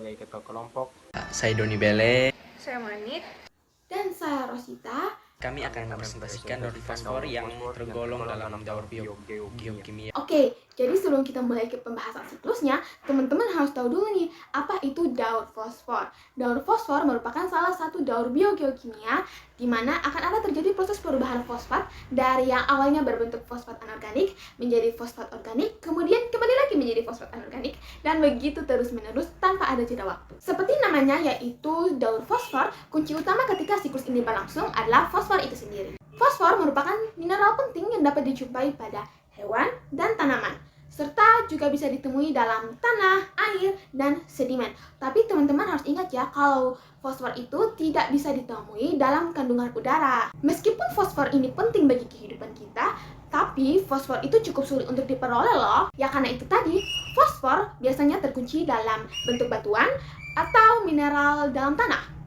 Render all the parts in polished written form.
sebagai ketua kelompok. Saya Doni Bele. Saya Manit. Dan saya Rosita. Kami akan mepresentasikan daur fosfor yang tergolong dalam daur biokimia. Oke, jadi sebelum kita mulai ke pembahasan siklusnya, teman-teman harus tahu dulu nih, apa itu daur fosfor. Daur fosfor merupakan salah satu daur biogeokimia di mana akan ada terjadi proses perubahan fosfat dari yang awalnya berbentuk fosfat anorganik menjadi fosfat organik, kemudian kembali lagi menjadi fosfat anorganik, dan begitu terus-menerus tanpa ada jeda waktu. Seperti namanya, yaitu daur fosfor, kunci utama ketika siklus ini berlangsung adalah fosfor itu sendiri. Fosfor merupakan mineral penting yang dapat dijumpai pada hewan dan tanaman, serta juga bisa ditemui dalam tanah, air, dan sedimen. Tapi teman-teman harus ingat ya, kalau fosfor itu tidak bisa ditemui dalam kandungan udara. Meskipun fosfor ini penting bagi kehidupan kita, tapi fosfor itu cukup sulit untuk diperoleh loh. Ya karena itu tadi, fosfor biasanya terkunci dalam bentuk batuan atau mineral dalam tanah.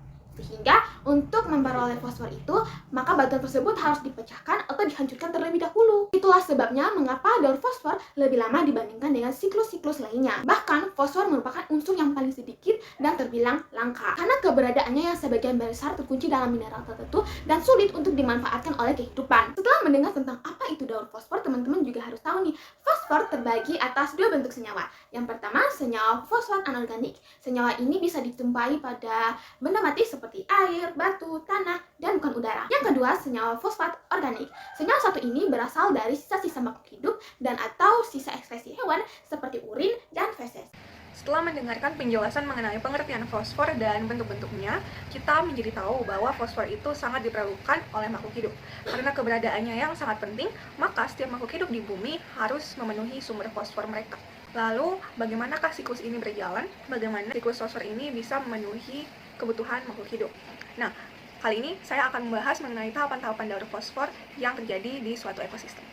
Sehingga untuk memperoleh fosfor itu, maka batuan tersebut harus dipecahkan atau dihancurkan terlebih dahulu. Itulah sebabnya mengapa daur fosfor lebih lama dibandingkan dengan siklus-siklus lainnya. Bahkan, fosfor merupakan unsur yang paling sedikit dan terbilang langka, karena keberadaannya yang sebagian besar terkunci dalam mineral tertentu dan sulit untuk dimanfaatkan oleh kehidupan. Setelah mendengar tentang apa itu daur fosfor, teman-teman juga harus tahu nih, fosfor terbagi atas dua bentuk senyawa. Yang pertama, senyawa fosfat anorganik. Senyawa ini bisa dijumpai pada benda mati seperti air, batu, tanah, dan bukan udara. Yang kedua, senyawa fosfat organik. Senyawa satu ini berasal dari sisa-sisa makhluk hidup dan atau sisa ekskresi hewan seperti urin dan feses. Setelah mendengarkan penjelasan mengenai pengertian fosfor dan bentuk-bentuknya, kita menjadi tahu bahwa fosfor itu sangat diperlukan oleh makhluk hidup. Karena keberadaannya yang sangat penting, maka setiap makhluk hidup di bumi harus memenuhi sumber fosfor mereka. Lalu, bagaimanakah siklus ini berjalan? Bagaimana siklus fosfor ini bisa memenuhi kebutuhan makhluk hidup? Nah, kali ini saya akan membahas mengenai tahapan-tahapan daur fosfor yang terjadi di suatu ekosistem.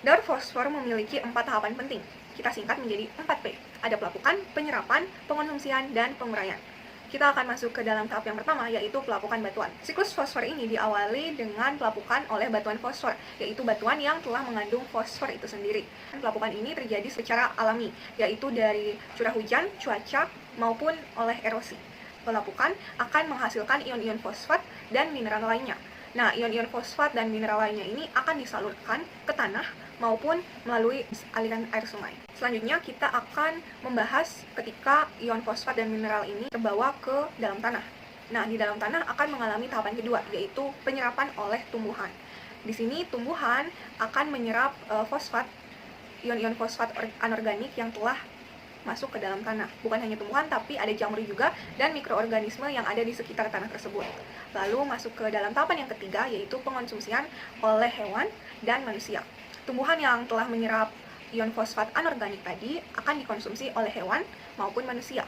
Daur fosfor memiliki 4 tahapan penting. Kita singkat menjadi 4P. Ada pelapukan, penyerapan, pengonsumsian, dan penguraian. Kita akan masuk ke dalam tahap yang pertama, yaitu pelapukan batuan. Siklus fosfor ini diawali dengan pelapukan oleh batuan fosfor, yaitu batuan yang telah mengandung fosfor itu sendiri. Pelapukan ini terjadi secara alami, yaitu dari curah hujan, cuaca, maupun oleh erosi. Pelapukan akan menghasilkan ion-ion fosfat dan mineral lainnya. Nah, ion-ion fosfat dan mineral lainnya ini akan disalurkan ke tanah maupun melalui aliran air sungai. Selanjutnya, kita akan membahas ketika ion fosfat dan mineral ini terbawa ke dalam tanah. Nah, di dalam tanah akan mengalami tahapan kedua, yaitu penyerapan oleh tumbuhan. Di sini, tumbuhan akan menyerap ion-ion fosfat anorganik yang telah masuk ke dalam tanah. Bukan hanya tumbuhan, tapi ada jamur juga dan mikroorganisme yang ada di sekitar tanah tersebut. Lalu masuk ke dalam tahapan yang ketiga, yaitu pengonsumsian oleh hewan dan manusia. Tumbuhan yang telah menyerap ion fosfat anorganik tadi akan dikonsumsi oleh hewan maupun manusia.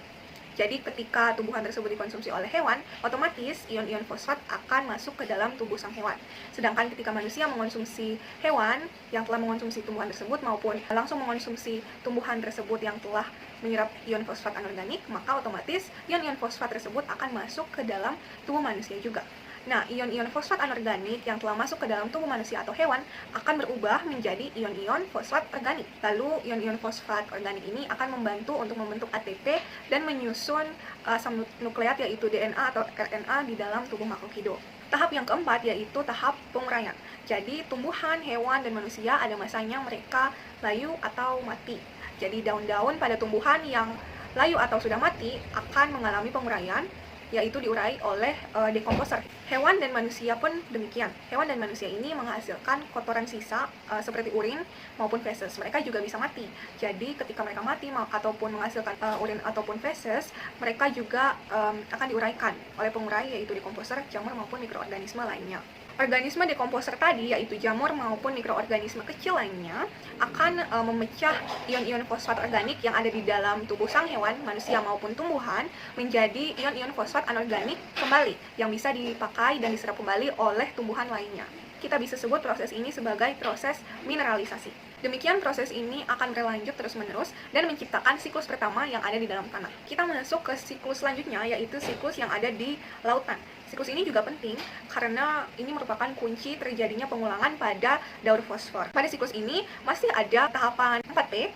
Jadi ketika tumbuhan tersebut dikonsumsi oleh hewan, otomatis ion-ion fosfat akan masuk ke dalam tubuh sang hewan. Sedangkan ketika manusia mengonsumsi hewan yang telah mengonsumsi tumbuhan tersebut maupun langsung mengonsumsi tumbuhan tersebut yang telah menyerap ion fosfat anorganik, maka otomatis ion-ion fosfat tersebut akan masuk ke dalam tubuh manusia juga. Nah, ion-ion fosfat anorganik yang telah masuk ke dalam tubuh manusia atau hewan akan berubah menjadi ion-ion fosfat organik. Lalu, ion-ion fosfat organik ini akan membantu untuk membentuk ATP dan menyusun asam nukleat yaitu DNA atau RNA di dalam tubuh makhluk hidup. Tahap yang keempat yaitu tahap penguraian. Jadi, tumbuhan, hewan, dan manusia ada masanya mereka layu atau mati. Jadi, daun-daun pada tumbuhan yang layu atau sudah mati akan mengalami penguraian, yaitu diurai oleh dekomposer. Hewan dan manusia pun demikian. Hewan dan manusia ini menghasilkan kotoran sisa seperti urin maupun feses. Mereka juga bisa mati. Jadi ketika mereka mati ataupun menghasilkan urin ataupun feses, mereka juga akan diuraikan oleh pengurai yaitu dekomposer, jamur maupun mikroorganisme lainnya. Organisme dekomposer tadi, yaitu jamur maupun mikroorganisme kecil lainnya, akan memecah ion-ion fosfat organik yang ada di dalam tubuh sang hewan, manusia maupun tumbuhan, menjadi ion-ion fosfat anorganik kembali, yang bisa dipakai dan diserap kembali oleh tumbuhan lainnya. Kita bisa sebut proses ini sebagai proses mineralisasi. Demikian proses ini akan berlanjut terus-menerus dan menciptakan siklus pertama yang ada di dalam tanah. Kita masuk ke siklus selanjutnya, yaitu siklus yang ada di lautan. Siklus ini juga penting karena ini merupakan kunci terjadinya pengulangan pada daur fosfor. Pada siklus ini masih ada tahapan 4P,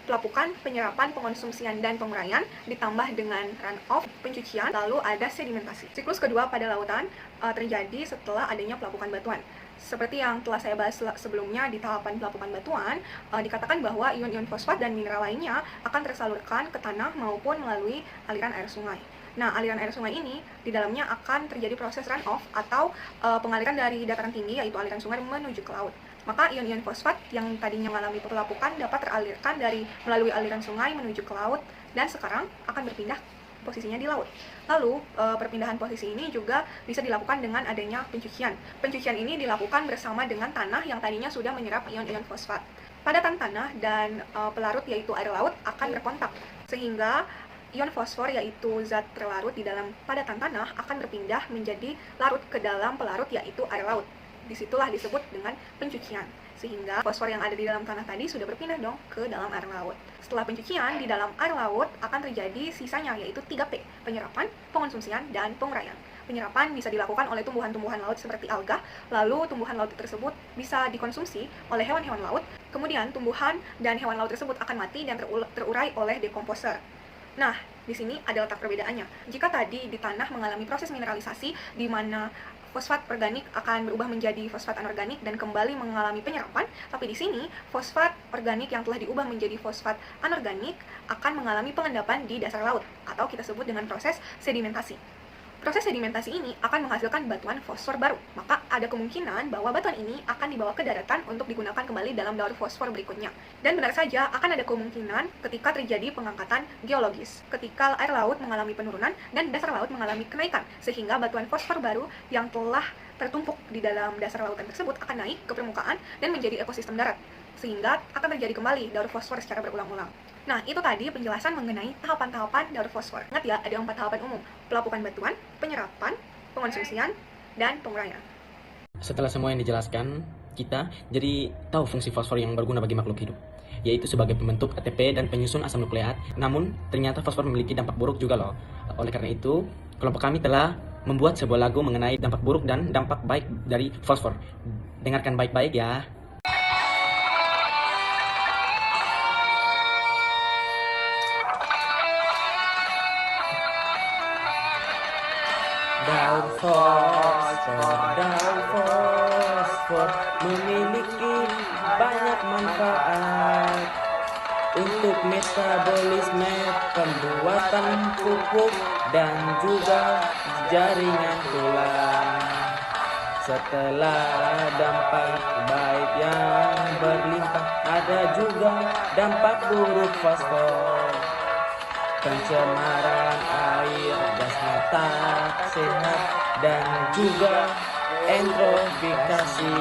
pelapukan, penyerapan, pengonsumsian, dan penguraian, ditambah dengan runoff, pencucian, lalu ada sedimentasi. Siklus kedua pada lautan terjadi setelah adanya pelapukan batuan. Seperti yang telah saya bahas sebelumnya di tahapan pelapukan batuan, dikatakan bahwa ion-ion fosfat dan mineral lainnya akan tersalurkan ke tanah maupun melalui aliran air sungai. Nah, aliran air sungai ini di dalamnya akan terjadi proses runoff atau pengaliran dari dataran tinggi, yaitu aliran sungai menuju ke laut. Maka ion-ion fosfat yang tadinya mengalami pelapukan dapat teralirkan melalui aliran sungai menuju ke laut, dan sekarang akan berpindah posisinya di laut. Lalu, perpindahan posisi ini juga bisa dilakukan dengan adanya pencucian. Pencucian ini dilakukan bersama dengan tanah yang tadinya sudah menyerap ion-ion fosfat. Padatan tanah dan pelarut yaitu air laut akan berkontak, sehingga ion fosfor yaitu zat terlarut di dalam padatan tanah akan berpindah menjadi larut ke dalam pelarut yaitu air laut. Disitulah disebut dengan pencucian, sehingga fosfor yang ada di dalam tanah tadi sudah berpindah dong ke dalam air laut. Setelah pencucian, di dalam air laut akan terjadi sisanya yaitu 3P, penyerapan, pengonsumsian, dan penguraian. Penyerapan bisa dilakukan oleh tumbuhan-tumbuhan laut seperti alga, lalu tumbuhan laut tersebut bisa dikonsumsi oleh hewan-hewan laut, kemudian tumbuhan dan hewan laut tersebut akan mati dan terurai oleh dekomposer. Nah, di sini ada letak perbedaannya. Jika tadi di tanah mengalami proses mineralisasi di mana fosfat organik akan berubah menjadi fosfat anorganik dan kembali mengalami penyerapan, tapi di sini fosfat organik yang telah diubah menjadi fosfat anorganik akan mengalami pengendapan di dasar laut atau kita sebut dengan proses sedimentasi. Proses sedimentasi ini akan menghasilkan batuan fosfor baru, maka ada kemungkinan bahwa batuan ini akan dibawa ke daratan untuk digunakan kembali dalam daur fosfor berikutnya. Dan benar saja akan ada kemungkinan ketika terjadi pengangkatan geologis, ketika air laut mengalami penurunan dan dasar laut mengalami kenaikan, sehingga batuan fosfor baru yang telah tertumpuk di dalam dasar lautan tersebut akan naik ke permukaan dan menjadi ekosistem darat, sehingga akan terjadi kembali daur fosfor secara berulang-ulang. Nah, itu tadi penjelasan mengenai tahapan-tahapan daur fosfor. Ingat ya, ada 4 tahapan umum: pelapukan batuan, penyerapan, pengonsumsian, dan penguraian. Setelah semua yang dijelaskan, kita jadi tahu fungsi fosfor yang berguna bagi makhluk hidup, yaitu sebagai pembentuk ATP dan penyusun asam nukleat. Namun, ternyata fosfor memiliki dampak buruk juga loh. Oleh karena itu, kelompok kami telah membuat sebuah lagu mengenai dampak buruk dan dampak baik dari fosfor. Dengarkan baik-baik ya. Daur fosfor memiliki banyak manfaat untuk metabolisme, pembuatan pupuk, dan juga jaringan tulang. Setelah dampak baik yang berlimpah, ada juga dampak buruk fosfor. Pencemaran air, gasnya tak sehat, dan juga eutrofikasi.